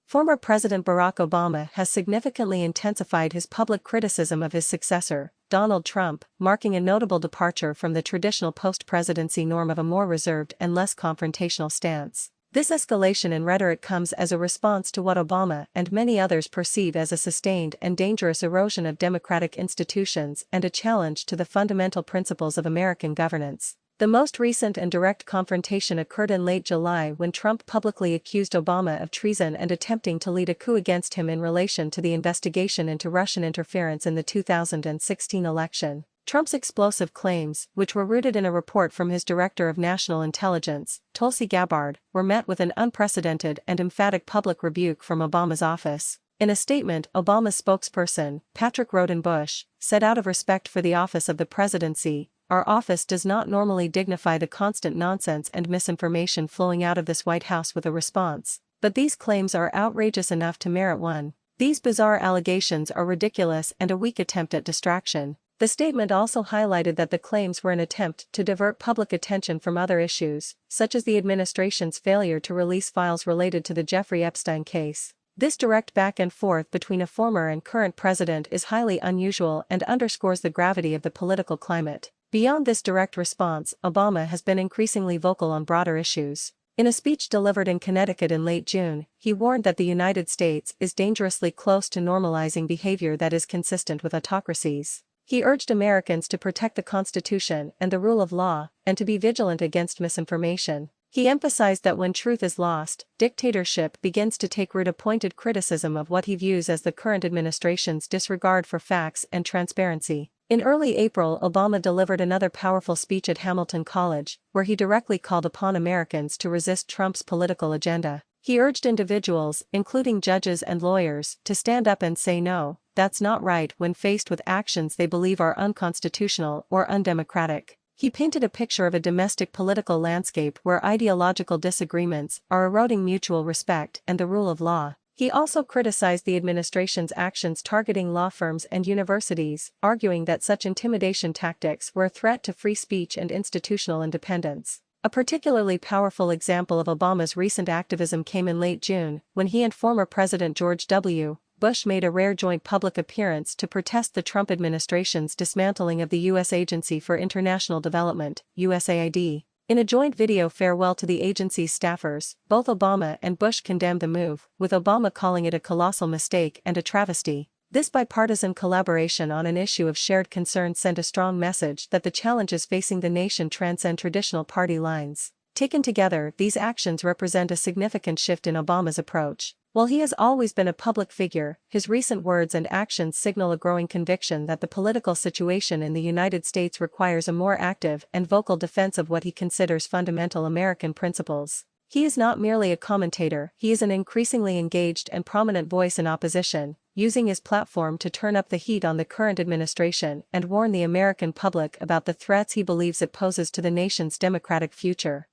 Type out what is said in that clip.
Former President Barack Obama has significantly intensified his public criticism of his successor, Donald Trump, marking a notable departure from the traditional post-presidency norm of a more reserved and less confrontational stance. This escalation in rhetoric comes as a response to what Obama and many others perceive as a sustained and dangerous erosion of democratic institutions and a challenge to the fundamental principles of American governance. The most recent and direct confrontation occurred in late July when Trump publicly accused Obama of treason and attempting to lead a coup against him in relation to the investigation into Russian interference in the 2016 election. Trump's explosive claims, which were rooted in a report from his Director of National Intelligence, Tulsi Gabbard, were met with an unprecedented and emphatic public rebuke from Obama's office. In a statement, Obama's spokesperson, Patrick Rodenbush, said, "Out of respect for the office of the presidency, our office does not normally dignify the constant nonsense and misinformation flowing out of this White House with a response. But these claims are outrageous enough to merit one. These bizarre allegations are ridiculous and a weak attempt at distraction." The statement also highlighted that the claims were an attempt to divert public attention from other issues, such as the administration's failure to release files related to the Jeffrey Epstein case. This direct back and forth between a former and current president is highly unusual and underscores the gravity of the political climate. Beyond this direct response, Obama has been increasingly vocal on broader issues. In a speech delivered in Connecticut in late June, he warned that the United States is dangerously close to normalizing behavior that is consistent with autocracies. He urged Americans to protect the Constitution and the rule of law, and to be vigilant against misinformation. He emphasized that when truth is lost, dictatorship begins to take root. A pointed criticism of what he views as the current administration's disregard for facts and transparency. In early April, Obama delivered another powerful speech at Hamilton College, where he directly called upon Americans to resist Trump's political agenda. He urged individuals, including judges and lawyers, to stand up and say no, that's not right when faced with actions they believe are unconstitutional or undemocratic. He painted a picture of a domestic political landscape where ideological disagreements are eroding mutual respect and the rule of law. He also criticized the administration's actions targeting law firms and universities, arguing that such intimidation tactics were a threat to free speech and institutional independence. A particularly powerful example of Obama's recent activism came in late June, when he and former President George W. Bush made a rare joint public appearance to protest the Trump administration's dismantling of the U.S. Agency for International Development, USAID. In a joint video farewell to the agency's staffers, both Obama and Bush condemned the move, with Obama calling it a colossal mistake and a travesty. This bipartisan collaboration on an issue of shared concern sent a strong message that the challenges facing the nation transcend traditional party lines. Taken together, these actions represent a significant shift in Obama's approach. While he has always been a public figure, his recent words and actions signal a growing conviction that the political situation in the United States requires a more active and vocal defense of what he considers fundamental American principles. He is not merely a commentator, he is an increasingly engaged and prominent voice in opposition, using his platform to turn up the heat on the current administration and warn the American public about the threats he believes it poses to the nation's democratic future.